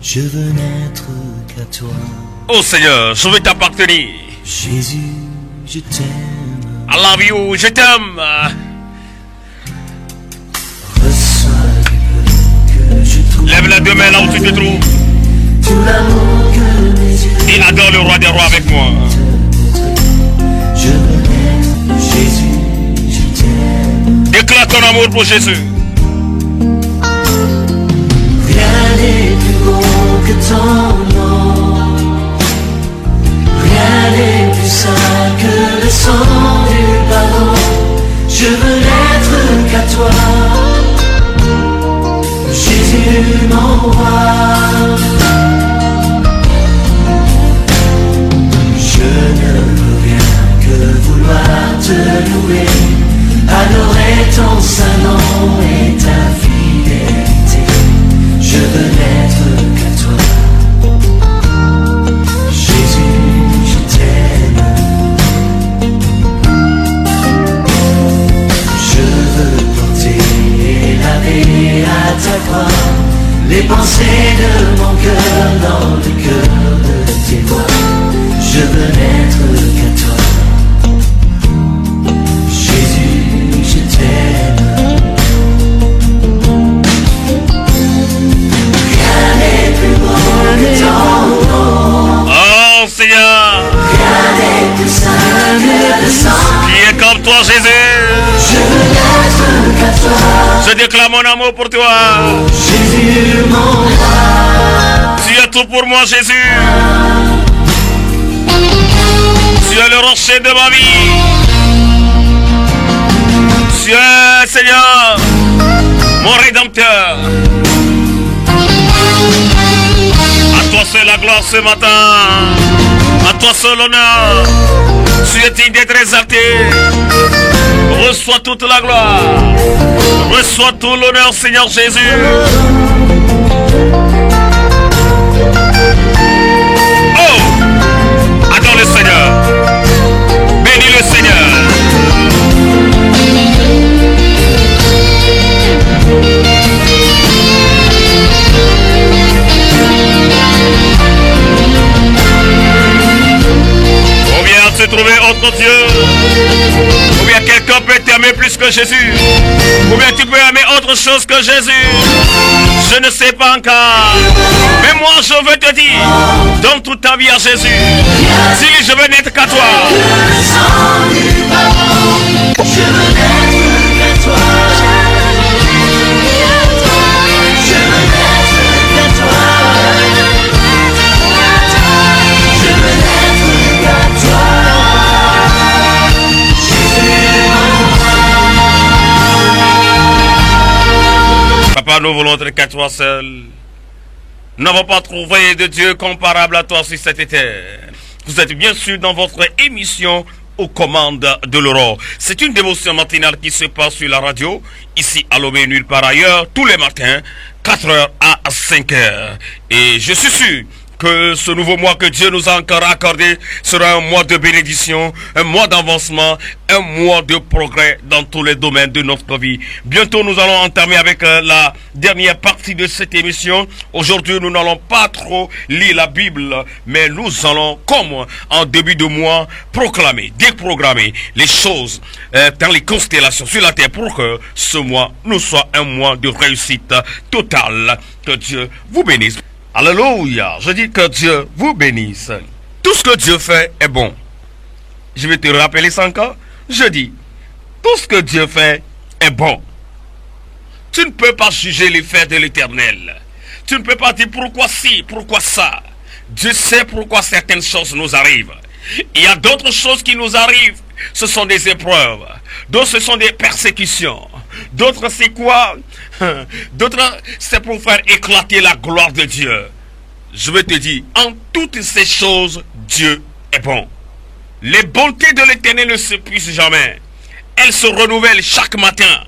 Je veux n'être qu'à toi. Oh Seigneur, je veux t'appartenir. Jésus, je t'aime. I love you, je t'aime. Reçois du peu que je trouve. Lève les deux mains là où tu te trouves. Tout l'amour que mes yeux. Et adore le roi des rois avec moi. Je veux n'être. Jésus, je t'aime. Déclare ton amour pour Jésus. Rien n'est plus beau que ton nom. Rien n'est plus saint que le sang du pardon. Je veux n'être qu'à toi, Jésus mon roi. Je ne veux rien que vouloir te louer, adorer ton saint nom et ta fidélité. Je veux n'être qu'à toi, Jésus, je t'aime. Je veux porter la vie à ta croix, les pensées de mon cœur dans le cœur de tes voix. Je veux n'être qu'à toi, Jésus, je t'aime. Rien n'est plus beau que ton nom. Oh Seigneur, Rien n'est plus saint que le sang. qui est comme toi Jésus. Je veux n'être qu'à toi, Je déclare mon amour pour toi. Jésus mon roi. Tu es tout pour moi Jésus. Tu es le rocher de ma vie. Tu es Seigneur, mon rédempteur. À toi seul la gloire ce matin. À toi seul l'honneur. Tu es digne d'être exalté. Reçois toute la gloire. Reçois tout l'honneur Seigneur Jésus. Oh, adore le Seigneur. Bénis le Seigneur. Ou bien se trouver autre Dieu. Ou bien quelqu'un peut t'aimer plus que Jésus. Ou bien tu peux aimer autre chose que Jésus. Je ne sais pas encore. Mais moi je veux te dire, donne toute ta vie à Jésus. Si je veux n'être qu'à toi. Le sang du pardon. Je veux n'être qu'à toi. Je veux n'être qu'à toi. Je veux n'être qu'à toi. Jésus mon roi. Papa, nous voulons être qu'à toi seul. Nous n'avons pas trouvé de Dieu comparable à toi sur cette terre. Vous êtes bien sûr dans votre émission aux commandes de l'Aurore. C'est une dévotion matinale qui se passe sur la radio, ici à Lomé, nulle part ailleurs, tous les matins, 4h à 5h. Et je suis sûr que ce nouveau mois que Dieu nous a encore accordé sera un mois de bénédiction, un mois d'avancement, un mois de progrès dans tous les domaines de notre vie. Bientôt, nous allons entamer avec la dernière partie de cette émission. Aujourd'hui, nous n'allons pas trop lire la Bible, mais nous allons, comme en début de mois, proclamer, déprogrammer les choses dans les constellations sur la terre pour que ce mois nous soit un mois de réussite totale. Que Dieu vous bénisse. Alléluia, je dis que Dieu vous bénisse. Tout ce que Dieu fait est bon. Je vais te rappeler ça encore. Je dis, tout ce que Dieu fait est bon. Tu ne peux pas juger les faits de l'Éternel. Tu ne peux pas dire pourquoi ci, pourquoi ça. Dieu sait pourquoi certaines choses nous arrivent. Il y a d'autres choses qui nous arrivent. Ce sont des épreuves. D'autres, ce sont des persécutions. D'autres, c'est quoi? D'autres, c'est pour faire éclater la gloire de Dieu. Je vais te dire, en toutes ces choses, Dieu est bon. Les bontés de l'Éternel ne s'épuisent jamais. Elles se renouvellent chaque matin.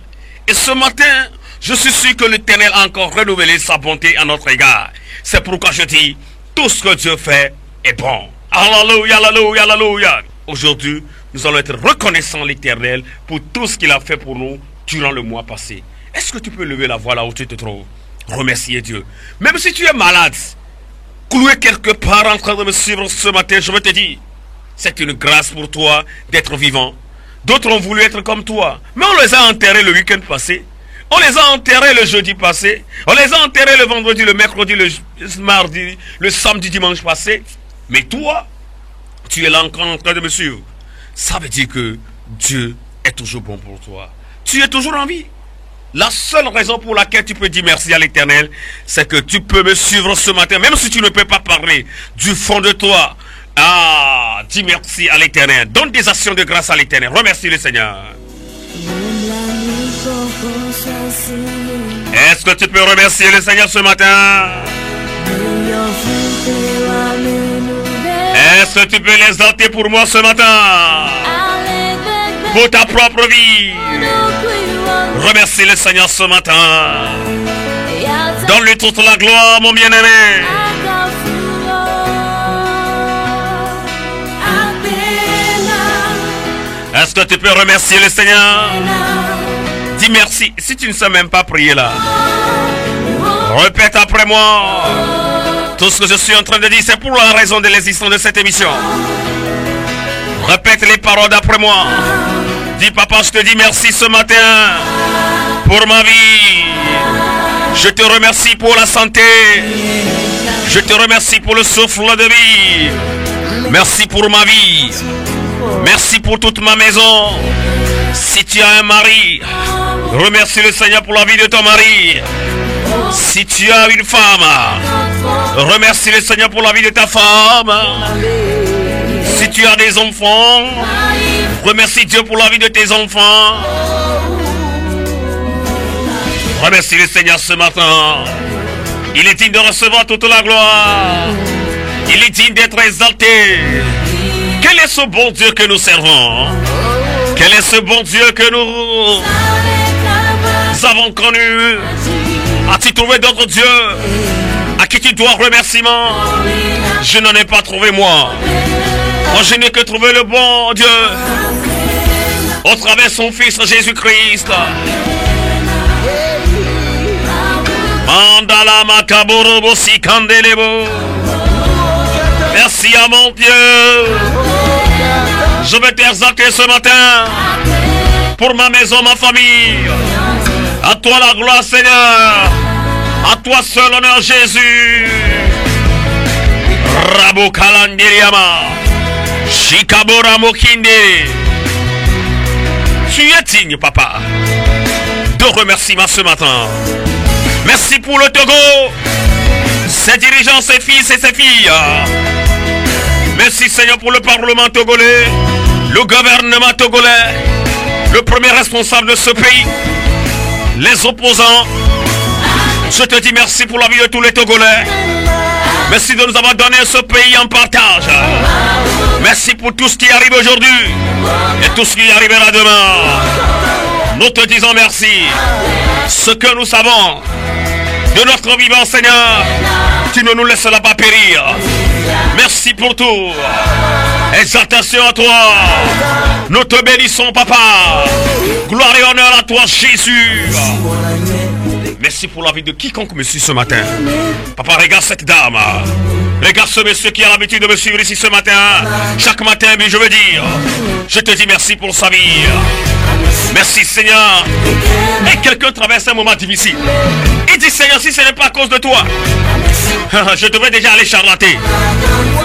Et ce matin, je suis sûr que l'Éternel a encore renouvelé sa bonté à notre égard. C'est pourquoi je dis, tout ce que Dieu fait est bon. Alléluia, alléluia, alléluia. Aujourd'hui, nous allons être reconnaissants à l'Éternel pour tout ce qu'il a fait pour nous durant le mois passé. Est-ce que tu peux lever la voix là où tu te trouves? remercier Dieu. Même si tu es malade, cloué quelque part en train de me suivre ce matin, je veux te dire, c'est une grâce pour toi d'être vivant. D'autres ont voulu être comme toi, mais on les a enterrés le week-end passé. On les a enterrés le jeudi passé. On les a enterrés le vendredi, le mercredi, le mardi, le samedi, dimanche passé. Mais toi, tu es là encore en train de me suivre. Ça veut dire que Dieu est toujours bon pour toi. Tu es toujours en vie. La seule raison pour laquelle tu peux dire merci à l'Éternel, c'est que tu peux me suivre ce matin, même si tu ne peux pas parler du fond de toi. Ah, dis merci à l'Éternel. Donne des actions de grâce à l'Éternel. Remercie le Seigneur. Est-ce que tu peux remercier le Seigneur ce matin? Est-ce que tu peux l'exalter pour moi ce matin? Pour ta propre vie. Remercie le Seigneur ce matin. Donne-lui toute la gloire, mon bien-aimé. Est-ce que tu peux remercier le Seigneur? Dis merci. Si tu ne sais même pas prier là, répète après moi. Tout ce que je suis en train de dire, c'est pour la raison de l'existence de cette émission. Répète les paroles d'après moi. Dis, papa, je te dis merci ce matin pour ma vie. Je te remercie pour la santé. Je te remercie pour le souffle de vie. Merci pour ma vie. Merci pour toute ma maison. Si tu as un mari, remercie le Seigneur pour la vie de ton mari. Si tu as une femme, remercie le Seigneur pour la vie de ta femme. Si tu as des enfants, remercie Dieu pour la vie de tes enfants. Remercie le Seigneur ce matin. Il est digne de recevoir toute la gloire. Il est digne d'être exalté. Quel est ce bon Dieu que nous servons? Quel est ce bon Dieu que nous avons connu? As-tu trouvé d'autres dieux à qui tu dois remerciement? Je n'en ai pas trouvé moi. Moi je n'ai que trouvé le bon Dieu au travers de son Fils Jésus-Christ. Mandala makaboro si kandelebo. Merci à mon Dieu. Je vais t'exalter ce matin pour ma maison, ma famille. À toi la gloire, Seigneur. À toi seul honneur, Jésus. Rabo Kalandiriama. Shikabora Mokinde. Tu es digne, papa, de remerciements ce matin. Merci pour le Togo, ses dirigeants, ses fils et ses filles. Merci Seigneur pour le Parlement togolais, le gouvernement togolais, le premier responsable de ce pays, les opposants. Je te dis merci pour la vie de tous les Togolais. Merci de nous avoir donné ce pays en partage. Merci pour tout ce qui arrive aujourd'hui et tout ce qui arrivera demain. Nous te disons merci. Ce que nous savons de notre vivant, Seigneur, tu ne nous laisseras pas périr. Merci pour tout. Exaltation à toi. Nous te bénissons, papa. Gloire et honneur à toi, Jésus. Merci pour la vie de quiconque me suit ce matin. Papa, regarde cette dame. Regarde ce monsieur qui a l'habitude de me suivre ici ce matin. Chaque matin, mais je veux dire, je te dis merci pour sa vie. Merci Seigneur. Et quelqu'un traverse un moment difficile. Il dit Seigneur, si ce n'est pas à cause de toi, je devrais déjà aller charlater.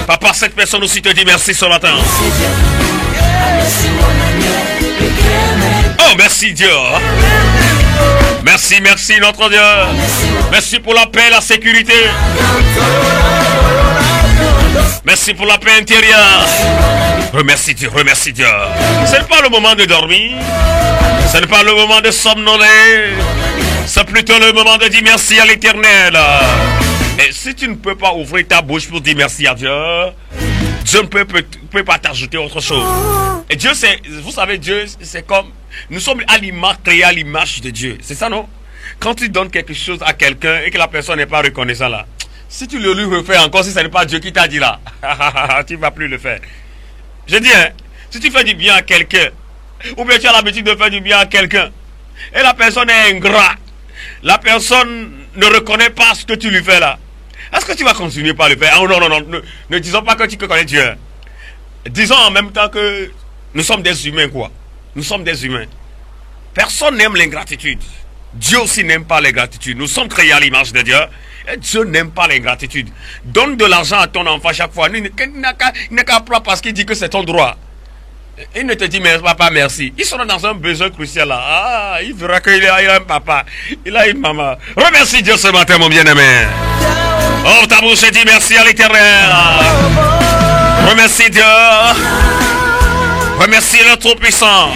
Papa, cette personne aussi te dit merci ce matin. Oh, merci Dieu. Merci, merci notre Dieu. Merci pour la paix, la sécurité. Merci pour la paix intérieure. Remercie Dieu, remercie Dieu. Ce n'est pas le moment de dormir. Ce n'est pas le moment de somnoler. C'est plutôt le moment de dire merci à l'Éternel. Et si tu ne peux pas ouvrir ta bouche pour dire merci à Dieu, Dieu ne peut pas t'ajouter autre chose. Et Dieu, c'est, vous savez, Dieu, c'est comme, nous sommes à l'image, créés à l'image de Dieu. C'est ça, non? Quand tu donnes quelque chose à quelqu'un et que la personne n'est pas reconnaissante là, si tu le lui refais encore, si ce n'est pas Dieu qui t'a dit là, tu ne vas plus le faire. Je dis, hein, si tu fais du bien à quelqu'un, ou bien tu as l'habitude de faire du bien à quelqu'un, et la personne est ingrat, la personne ne reconnaît pas ce que tu lui fais là, est-ce que tu vas continuer par le faire? Oh non, non, non, ne disons pas que tu connais Dieu. Disons en même temps que nous sommes des humains, quoi. Nous sommes des humains. Personne n'aime l'ingratitude. Dieu aussi n'aime pas l'ingratitude. Nous sommes créés à l'image de Dieu. Et Dieu n'aime pas l'ingratitude. Donne de l'argent à ton enfant chaque fois. Il n'a qu'à prendre parce qu'il dit que c'est ton droit. Il ne te dit mais papa merci. Il sera dans un besoin crucial là. Ah, il verra qu'il a un papa. Il a une maman. Remercie Dieu ce matin mon bien-aimé. Oh ta bouche dit merci à l'Éternel. Remercie Dieu. Remercie le Tout-Puissant.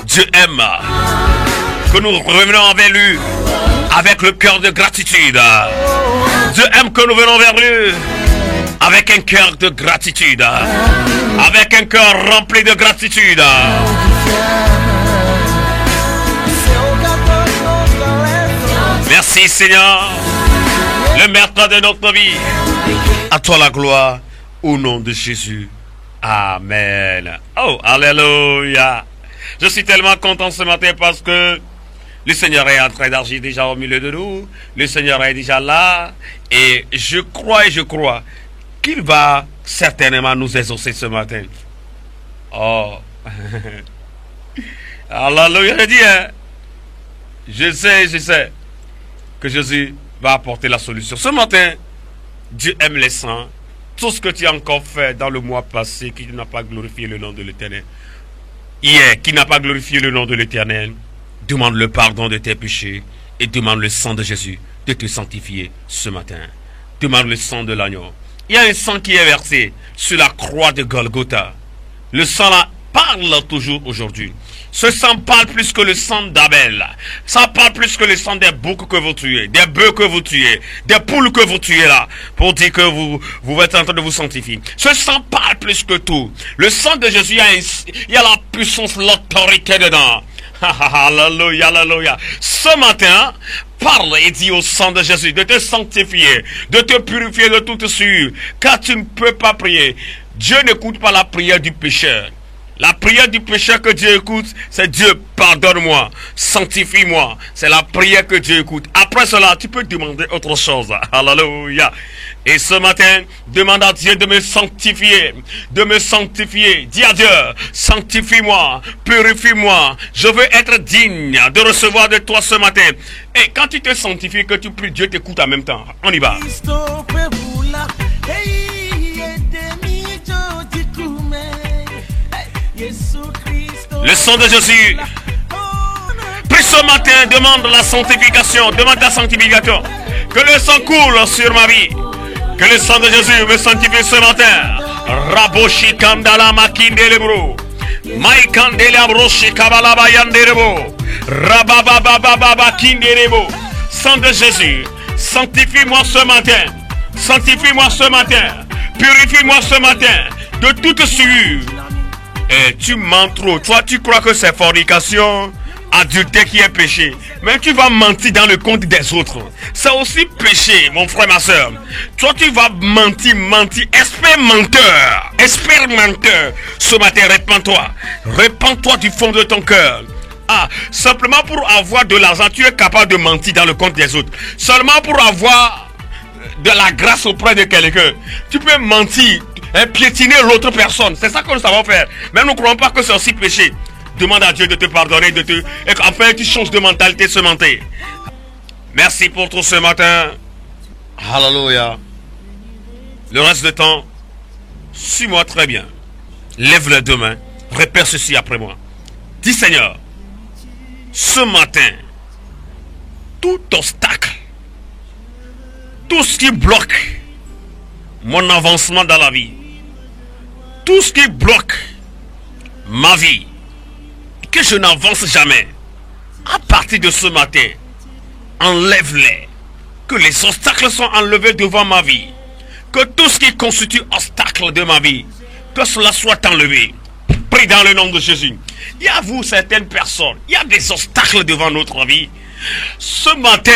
Dieu aime que nous revenons envers lui avec le cœur de gratitude. Dieu aime que nous venons vers lui avec un cœur de gratitude. Avec un cœur rempli de gratitude. Merci Seigneur, le maître de notre vie. À toi la gloire, au nom de Jésus. Amen. Oh, alléluia. Je suis tellement content ce matin parce que le Seigneur est en train d'agir déjà au milieu de nous. Le Seigneur est déjà là. Et je crois qu'il va certainement nous exaucer ce matin. Oh. Alléluia. Je dis, hein, je sais que Jésus va apporter la solution. Ce matin, Dieu aime les saints. Tout ce que tu as encore fait dans le mois passé, qui n'a pas glorifié le nom de l'Éternel. Hier, qui n'a pas glorifié le nom de l'Éternel, demande le pardon de tes péchés et demande le sang de Jésus de te sanctifier ce matin. Demande le sang de l'agneau. Il y a un sang qui est versé sur la croix de Golgotha. Le sang là parle toujours aujourd'hui. Ce sang parle plus que le sang d'Abel. Ça parle plus que le sang des boucs que vous tuez, des bœufs que vous tuez, des poules que vous tuez là, pour dire que vous êtes en train de vous sanctifier. Ce sang parle plus que tout. Le sang de Jésus, il y a la puissance, l'autorité dedans. Alléluia, alléluia. Ce matin, parle et dis au sang de Jésus de te sanctifier, de te purifier de toute souillure, car tu ne peux pas prier. Dieu n'écoute pas la prière du pécheur. La prière du pécheur que Dieu écoute, c'est Dieu, pardonne-moi, sanctifie-moi. C'est la prière que Dieu écoute. Après cela, tu peux demander autre chose. Alléluia. Et ce matin, demande à Dieu de me sanctifier. De me sanctifier. Dis à Dieu, sanctifie-moi, purifie-moi. Je veux être digne de recevoir de toi ce matin. Et quand tu te sanctifies, que tu pries, Dieu t'écoute en même temps. On y va. Le sang de Jésus. Prie ce matin, demande la sanctification. Demande la sanctification. Que le sang coule sur ma vie. Que le sang de Jésus me sanctifie ce matin. Raboshi kandala makindelebro. Mai kandela broshi kabalaba yanderebo. Rabababababa kinderebo. Sang de Jésus, sanctifie-moi ce matin. Sanctifie-moi ce matin. Purifie-moi ce matin de toute souillure. Et tu mens trop. Toi, tu crois que c'est fornication, adultère qui est péché. Mais tu vas mentir dans le compte des autres. C'est aussi péché, mon frère, ma soeur. Toi, tu vas mentir. Espère menteur. Ce matin, répands-toi. Répands-toi du fond de ton cœur. Ah, simplement pour avoir de l'argent, tu es capable de mentir dans le compte des autres. Seulement pour avoir de la grâce auprès de quelqu'un, tu peux mentir. Et piétiner l'autre personne. C'est ça que nous savons faire. Mais nous ne croyons pas que c'est aussi péché. Demande à Dieu de te pardonner, et qu'enfin tu changes de mentalité ce matin. Merci pour tout ce matin. Alléluia. Le reste du temps, suis-moi très bien. Lève les deux mains. Répète ceci après moi. Dis Seigneur, ce matin, tout obstacle, tout ce qui bloque mon avancement dans la vie, tout ce qui bloque ma vie, que je n'avance jamais, à partir de ce matin, enlève-les. Que les obstacles soient enlevés devant ma vie. Que tout ce qui constitue obstacle de ma vie, que cela soit enlevé. Prie dans le nom de Jésus. Il y a vous certaines personnes, il y a des obstacles devant notre vie. Ce matin,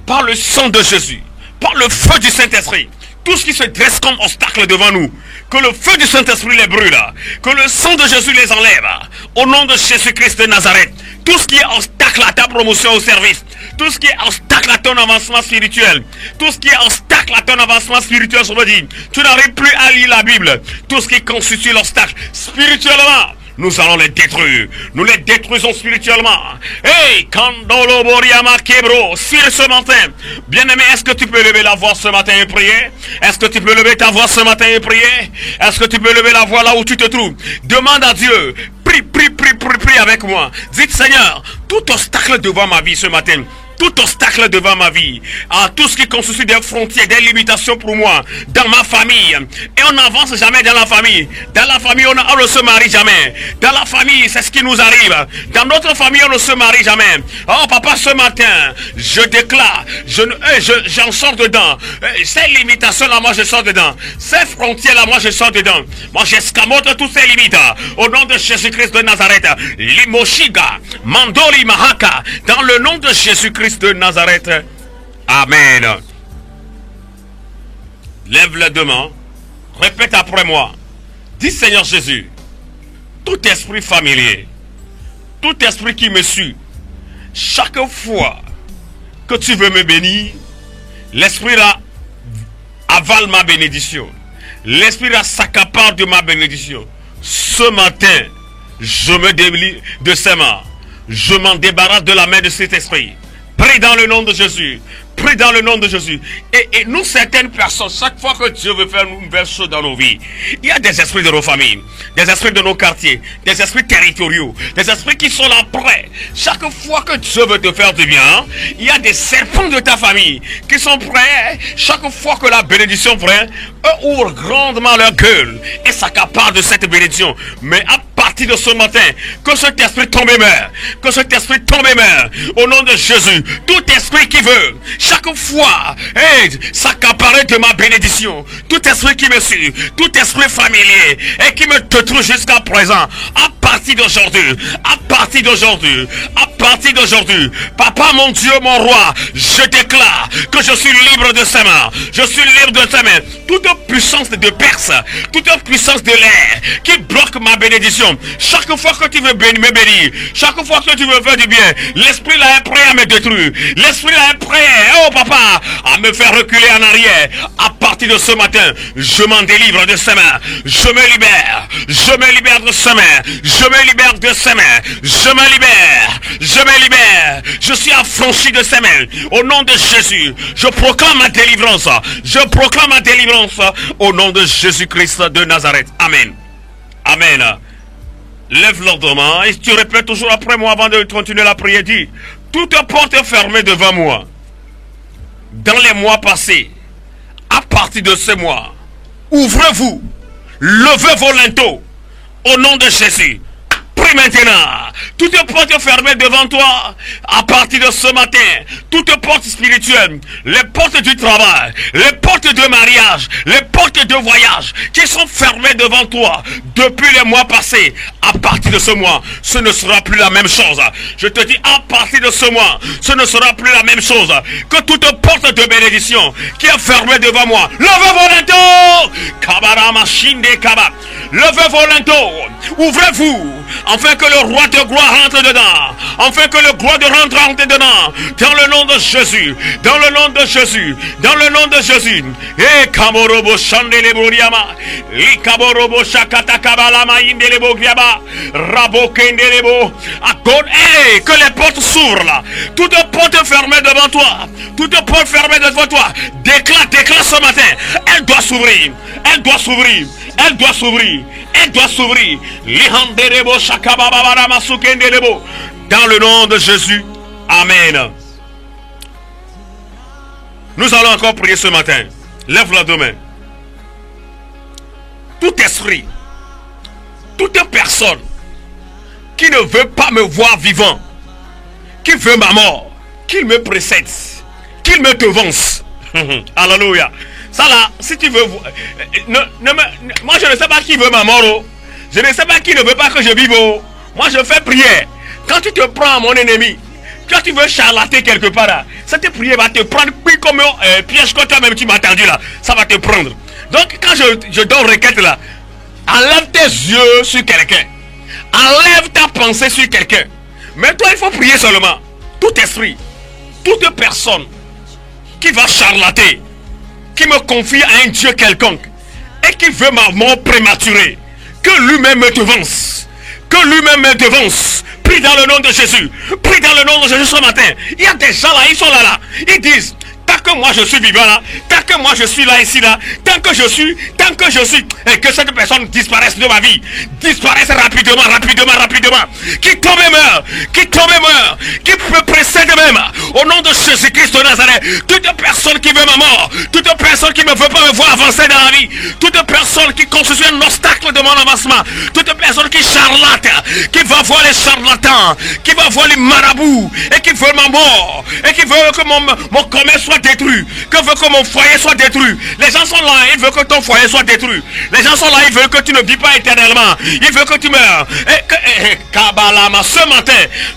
par le sang de Jésus, par le feu du Saint-Esprit, tout ce qui se dresse comme obstacle devant nous, que le feu du Saint-Esprit les brûle, que le sang de Jésus les enlève, au nom de Jésus-Christ de Nazareth. Tout ce qui est obstacle à ta promotion au service, tout ce qui est obstacle à ton avancement spirituel, tout ce qui est obstacle à ton avancement spirituel, je me dis, tu n'arrives plus à lire la Bible, tout ce qui constitue l'obstacle spirituellement, nous allons les détruire. Nous les détruisons spirituellement. Hey, Kandolo Boriama Kebro, sur ce matin, bien-aimé, est-ce que tu peux lever la voix ce matin et prier? Est-ce que tu peux lever ta voix ce matin et prier? Est-ce que tu peux lever la voix là où tu te trouves? Demande à Dieu. Prie avec moi. Dites, Seigneur, tout obstacle devant ma vie ce matin, tout obstacle devant ma vie, à tout ce qui constitue des frontières, des limitations pour moi, dans ma famille, et on n'avance jamais dans la famille. Dans la famille, on ne se marie jamais. Dans la famille, c'est ce qui nous arrive. Dans notre famille, on ne se marie jamais. Oh papa, ce matin, je déclare, j'en sors dedans. Ces limitations-là, moi je sors dedans. Ces frontières-là, moi je sors dedans. Moi j'escamote toutes ces limites. Au nom de Jésus-Christ de Nazareth, Limoshiga, Mandoli Mahaka, dans le nom de Jésus-Christ de Nazareth. Amen. Lève les deux mains. Répète après moi. Dis, Seigneur Jésus, tout esprit familier, tout esprit qui me suit, chaque fois que tu veux me bénir, l'esprit là avale ma bénédiction. L'esprit là s'accapare de ma bénédiction. Ce matin, je me délivre de ses mains. Je m'en débarrasse de la main de cet esprit. Prie dans le nom de Jésus. Prie dans le nom de Jésus. Et nous, certaines personnes, chaque fois que Dieu veut faire une nouvelle chose dans nos vies, il y a des esprits de nos familles, des esprits de nos quartiers, des esprits territoriaux, des esprits qui sont là prêts. Chaque fois que Dieu veut te faire du bien, il y a des serpents de ta famille qui sont prêts. Chaque fois que la bénédiction vient, eux ouvrent grandement leur gueule et s'accaparent de cette bénédiction. Mais à partir de ce matin, que cet esprit tombe et meurt. Que cet esprit tombe et meurt. Au nom de Jésus, tout esprit qui veut chaque fois s'accaparer de ma bénédiction, tout esprit qui me suit, tout esprit familier et qui me détruit jusqu'à présent, à partir d'aujourd'hui, à partir d'aujourd'hui, à partir d'aujourd'hui, papa mon Dieu, mon roi, je déclare que je suis libre de ses mains, je suis libre de ses mains. Toute puissance de Perse, toute puissance de l'air qui bloque ma bénédiction, chaque fois que tu veux me bénir, chaque fois que tu veux faire du bien, l'esprit là est prêt à me détruire, l'esprit là est prêt, oh papa, à me faire reculer en arrière. À partir de ce matin, je m'en délivre de ses mains, je me libère de ses mains, je me libère de ses mains, je me libère, je suis affranchi de ses mains. Au nom de Jésus, je proclame ma délivrance, au nom de Jésus-Christ de Nazareth. Amen. Amen. Lève l'autre main et tu répètes toujours après moi avant de continuer la prière. Dis, toute porte fermée devant moi dans les mois passés, à partir de ce mois, ouvrez-vous, levez vos linteaux au nom de Jésus. Prie maintenant. Toute porte fermée devant toi, à partir de ce matin, toute porte spirituelle, les portes du travail, les portes de mariage, les portes de voyage qui sont fermées devant toi depuis les mois passés, à partir de ce mois, ce ne sera plus la même chose. Je te dis, à partir de ce mois, ce ne sera plus la même chose. Que toute porte de bénédiction qui est fermée devant moi, levez vos linteaux. Kabara machine de Kaba. Levez vos linteaux, ouvrez-vous, afin que le roi de gloire rentre dedans, afin que le roi de rentre dedans, dans le nom de Jésus, dans le nom de Jésus, dans le nom de Jésus. Et Kamorobo Chandelebo Riama, Likaborobo Shakata Kabalama Indelebo Griaba, Rabo Kendelebo, que les portes s'ouvrent là, toute porte fermée devant toi, toute porte fermée devant toi, déclare ce matin, elle doit s'ouvrir, elle doit s'ouvrir, elle doit s'ouvrir, elle doit s'ouvrir. Dans le nom de Jésus. Amen. Nous allons encore prier ce matin. Lève la main. Tout esprit, toute personne qui ne veut pas me voir vivant, qui veut ma mort, qu'il me précède, qu'il me devance. Alléluia. Ça là, si tu veux, moi je ne sais pas qui veut ma mort. Oh. Je ne sais pas qui ne veut pas que je vive. Oh. Moi je fais prière. Quand tu te prends à mon ennemi, quand tu veux charlater quelque part là, cette prière va te prendre comme un piège que toi-même tu m'as tendu là. Ça va te prendre. Donc quand je donne requête là, enlève tes yeux sur quelqu'un. Enlève ta pensée sur quelqu'un. Mais toi il faut prier seulement. Tout toute personne qui va charlater, qui me confie à un Dieu quelconque et qui veut ma mort prématurée, que lui-même me devance, que lui-même me devance. Prie dans le nom de Jésus, prie dans le nom de Jésus ce matin. Il y a des gens là, ils sont là, ils disent, tant que moi je suis vivant là, tant que moi je suis là, ici là, tant que je suis, et que cette personne disparaisse de ma vie, disparaisse rapidement, qui tombe et meurt, qui me précède même, au nom de Jésus-Christ de Nazareth. Toute personne qui veut ma mort, toute personne qui ne veut pas me voir avancer dans la vie, toute personne qui constitue un obstacle de mon avancement, toute personne qui charlate, qui va voir les charlatans, qui va voir les marabouts, et qui veut ma mort, et qui veut que mon commerce soit détruit, que veut que mon foyer soit détruit. Les gens sont là, ils veulent que ton foyer soit détruit. Les gens sont là, ils veulent que tu ne vis pas éternellement. Ils veulent que tu meurs. Kabalama, ce matin,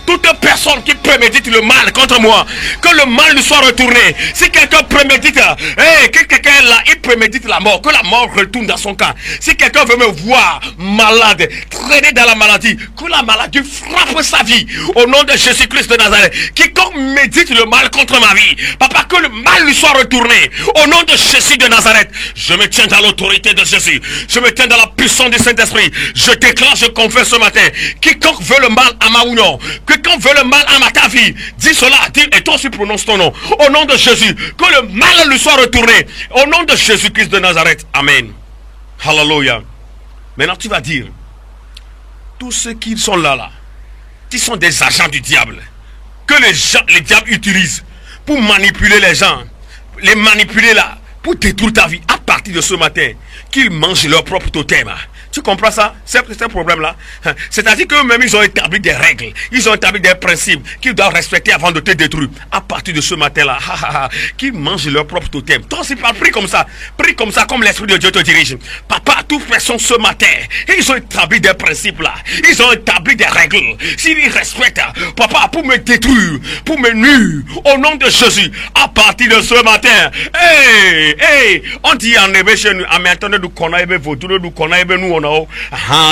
toute personne qui prémédite le mal contre moi, que le mal lui soit retourné. Si quelqu'un prémédite, que quelqu'un est là, il prémédite la mort, que la mort retourne dans son cas. Si quelqu'un veut me voir malade, traîner dans la maladie, que la maladie frappe sa vie. Au nom de Jésus-Christ de Nazareth, quiconque médite le mal contre ma vie, papa, que le mal lui soit retourné. Au nom de Jésus de Nazareth, je me tiens dans l'autorité de Jésus. Je me tiens dans la puissance du Saint-Esprit. Je déclare, je confesse ce matin, quiconque veut le mal à ma union, quiconque veut le mal à ta vie, dis cela, dis, et toi aussi prononce ton nom. Au nom de Jésus, que le mal lui soit retourné. Au nom de Jésus-Christ de Nazareth. Amen. Hallelujah. Maintenant tu vas dire, tous ceux qui sont là, qui sont des agents du diable, que les diables utilisent pour manipuler les gens, les manipuler là, pour détruire ta vie, à partir de ce matin, qu'ils mangent leur propre totem. Tu comprends ça? C'est un problème-là. C'est-à-dire qu'eux-mêmes, ils ont établi des règles. Ils ont établi des principes qu'ils doivent respecter avant de te détruire. À partir de ce matin-là, qu'ils mangent leur propre totem. Toi aussi, prie comme ça. Prie comme ça, comme l'Esprit de Dieu te dirige. Papa, toute personne ce matin, ils ont établi des principes là. Ils ont établi des règles. S'ils respectent, papa, pour me détruire, pour me nuire, au nom de Jésus, à partir de ce matin, on dit en hébreu chez nous,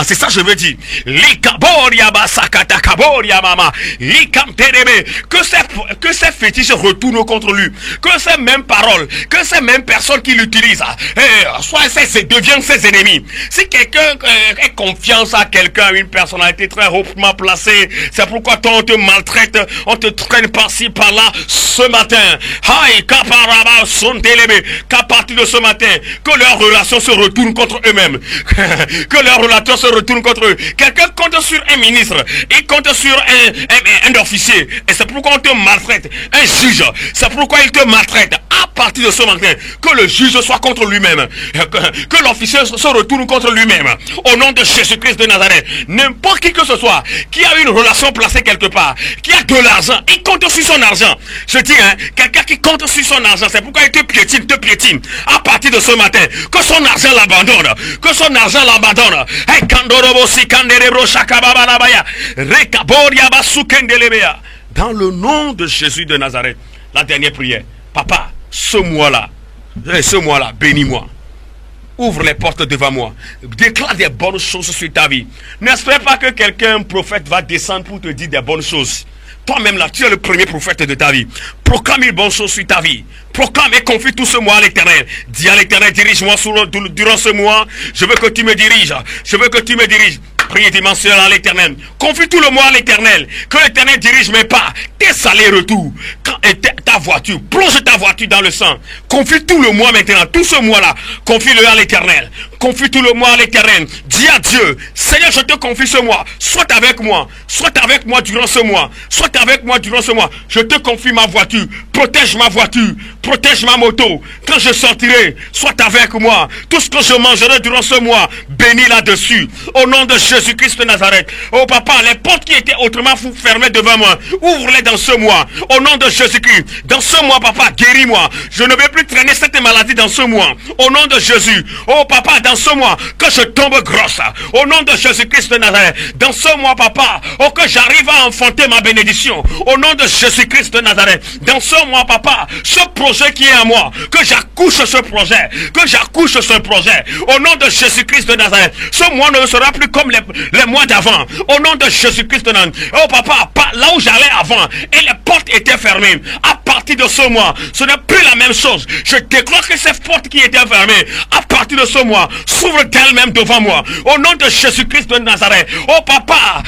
c'est ça je veux dire. Que ces fétiches retournent contre lui, que ces mêmes paroles, que ces mêmes personnes qui l'utilisent, soit deviennent ses ennemis. Si quelqu'un a confiance à quelqu'un, une personnalité très hautement placée, c'est pourquoi toi on te maltraite, on te traîne par-ci par-là ce matin. Qu'à partir de ce matin, que leurs relations se retournent contre eux-mêmes. Que leurs relations se retournent contre eux. Quelqu'un compte sur un ministre, il compte sur un officier, et c'est pourquoi on te maltraite. Un juge, c'est pourquoi il te maltraite. À partir de ce matin, que le juge soit contre lui-même, que l'officier se retourne contre lui-même. Au nom de Jésus-Christ de Nazareth, n'importe qui que ce soit qui a une relation placée quelque part, qui a de l'argent, il compte sur son argent. Je dis, quelqu'un qui compte sur son argent, c'est pourquoi il te piétine. À partir de ce matin, que son argent l'abandonne, que son argent l'abandonne. Dans le nom de Jésus de Nazareth, la dernière prière. Papa, ce mois-là, bénis-moi. Ouvre les portes devant moi. Déclare des bonnes choses sur ta vie. N'espère pas que quelqu'un, prophète, va descendre pour te dire des bonnes choses. Toi-même là, tu es le premier prophète de ta vie. Proclame une bonne chose sur ta vie. Proclame et confie tout ce mois à l'Éternel. Dis à l'Éternel, dirige-moi durant ce mois. Je veux que tu me diriges. Je veux que tu me diriges. Prie dimensionnel à l'Éternel. Confie tout le mois à l'Éternel. Que l'Éternel dirige mes pas. Tes allers-retours. Ta voiture. Plonge ta voiture dans le sang. Confie tout le mois maintenant. Tout ce mois-là. Confie-le à l'Éternel. Confie tout le mois à l'Éternel. Dis à Dieu, Seigneur, je te confie ce mois. Sois avec moi. Sois avec moi durant ce mois. Sois avec moi durant ce mois. Je te confie ma voiture. Protège ma voiture. Protège ma moto. Quand je sortirai, sois avec moi. Tout ce que je mangerai durant ce mois, bénis là-dessus. Au nom de Jésus-Christ de Nazareth. Oh papa, les portes qui étaient autrement fermées devant moi, ouvre-les dans ce mois. Au nom de Jésus-Christ. Dans ce mois, papa, guéris-moi. Je ne vais plus traîner cette maladie dans ce mois. Au nom de Jésus. Oh papa, dans ce mois, que je tombe grosse. Au nom de Jésus-Christ de Nazareth. Dans ce mois, papa, oh que j'arrive à enfanter ma bénédiction. Au nom de Jésus-Christ de Nazareth. Dans ce mois, papa, ce projet qui est à moi, que j'accouche ce projet. Que j'accouche ce projet. Au nom de Jésus-Christ de Nazareth. Ce mois ne sera plus comme les mois d'avant. Au nom de Jésus-Christ, oh papa, là où j'allais avant, et les portes étaient fermées. À partir de ce mois, ce n'est plus la même chose. Je déclare que ces portes qui étaient fermées, à partir de ce mois, s'ouvrent d'elles-mêmes devant moi. Au nom de Jésus-Christ de Nazareth. Oh papa,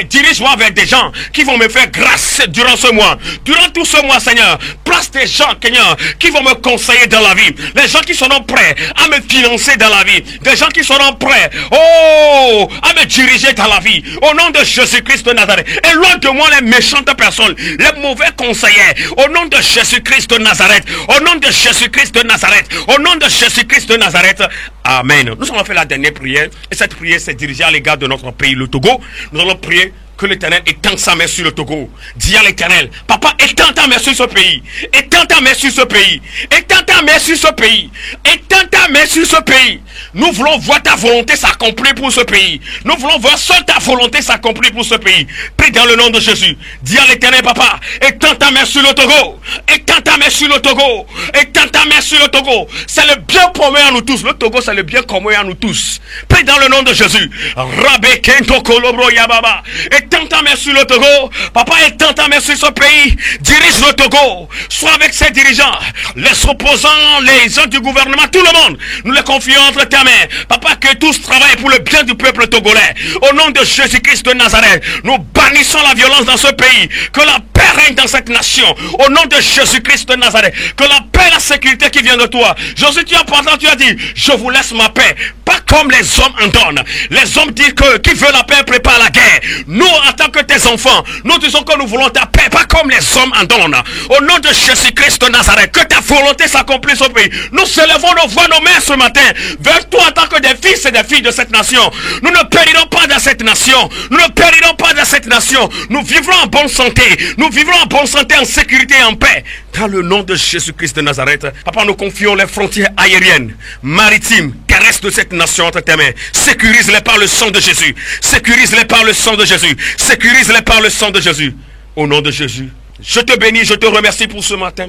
dirige-moi vers des gens qui vont me faire grâce durant ce mois. Durant tout ce mois, Seigneur, place des gens, Seigneur, qui vont me conseiller dans la vie. Les gens qui seront prêts à me financer dans la vie. Des gens qui seront prêts, oh, à me diriger dans la vie. Au nom de Jésus-Christ de Nazareth. Éloigne de moi les méchantes personnes, les mauvais conseillers. Au nom de Jésus-Christ de Nazareth. Au nom de Jésus-Christ de Nazareth. Au nom de Jésus-Christ de Nazareth. Amen. Nous allons faire la dernière prière. Et cette prière s'est dirigée à l'égard de notre pays, le Togo. Nous allons prier que l'Éternel étende sa main sur le Togo. Dis à l'Éternel, papa, étends ta main sur ce pays. Étends ta main sur ce pays. Étends ta main sur ce pays. Étends ta main sur ce pays. Nous voulons voir ta volonté s'accomplir pour ce pays. Nous voulons voir seule ta volonté s'accomplir pour ce pays. Prie dans le nom de Jésus. Dis à l'Éternel, papa, étends ta main sur le Togo. Étends ta main sur le Togo. Étends ta main sur le Togo. C'est le bien commun à nous tous. Le Togo, c'est le bien commun à nous tous. Prie dans le nom de Jésus. Rabbe Kento Kolobro Yababa. Étends ta main sur le Togo. Papa, étends ta main sur ce pays. Dirige le Togo. Sois avec ses dirigeants. Les opposants, les gens du gouvernement, tout le monde. Nous les confions entre ta main. Papa, que tous travaillent pour le bien du peuple togolais. Au nom de Jésus-Christ de Nazareth, nous bannissons la violence dans ce pays. Que la paix règne dans cette nation. Au nom de Jésus-Christ de Nazareth. Que la paix et la sécurité qui vient de toi. Jésus, tu as dit, je vous laisse ma paix. Pas comme les hommes en donnent. Les hommes disent que qui veut la paix prépare la guerre. Nous, en tant que tes enfants, nous disons que nous voulons ta paix, pas comme les hommes en donnent. Au nom de Jésus-Christ de Nazareth, que ta volonté s'accomplisse au pays. Nous élevons nos voix, nos mains ce matin vers toi en tant que des fils et des filles de cette nation. Nous ne périrons pas dans cette nation. Nous ne périrons pas dans cette nation. Nous vivrons en bonne santé. Nous vivrons en bonne santé, en sécurité et en paix. Dans le nom de Jésus-Christ de Nazareth, papa, nous confions les frontières aériennes, maritimes, terrestres de cette nation entre tes mains. Sécurise-les par le sang de Jésus. Sécurise-les par le sang de Jésus. Sécurise-les par le sang de Jésus. Au nom de Jésus. Je te bénis, je te remercie pour ce matin.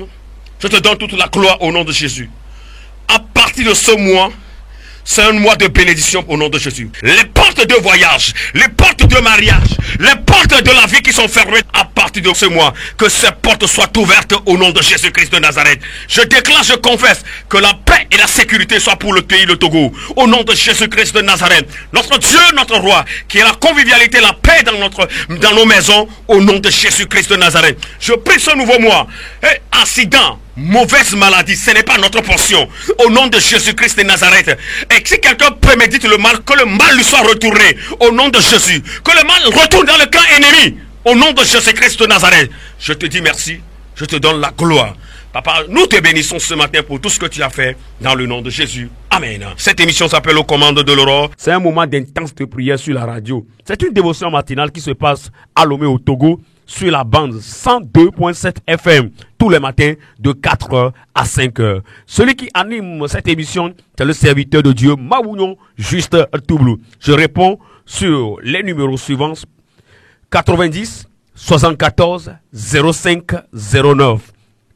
Je te donne toute la gloire au nom de Jésus. À partir de ce mois, c'est un mois de bénédiction au nom de Jésus. Les portes de voyage, les portes de mariage, les portes de la vie qui sont fermées à partir de ce mois, que ces portes soient ouvertes au nom de Jésus-Christ de Nazareth. Je déclare, je confesse que la paix et la sécurité soient pour le pays, le Togo. Au nom de Jésus-Christ de Nazareth. Notre Dieu, notre roi, qui est la convivialité, la paix dans nos maisons, au nom de Jésus-Christ de Nazareth. Je prie ce nouveau mois. Et accident, mauvaise maladie, ce n'est pas notre portion. Au nom de Jésus-Christ de Nazareth. Et si quelqu'un prémédite le mal, que le mal lui soit retourné. Au nom de Jésus. Que le mal retourne dans le camp ennemi. Au nom de Jésus-Christ de Nazareth. Je te dis merci. Je te donne la gloire. Papa, nous te bénissons ce matin pour tout ce que tu as fait dans le nom de Jésus. Amen. Cette émission s'appelle Aux commandes de l'aurore. C'est un moment d'intense de prière sur la radio. C'est une dévotion matinale qui se passe à Lomé au Togo sur la bande 102.7 FM tous les matins de 4h à 5h. Celui qui anime cette émission, c'est le serviteur de Dieu Maougnon Juste Toublou. Je réponds sur les numéros suivants: 90 74 05 09.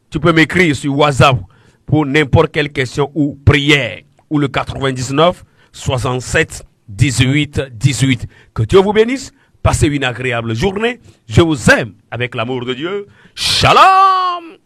Tu peux m'écrire sur WhatsApp pour n'importe quelle question ou prière, ou le 99 67 18 18. Que Dieu vous bénisse. Passez une agréable journée. Je vous aime avec l'amour de Dieu. Shalom!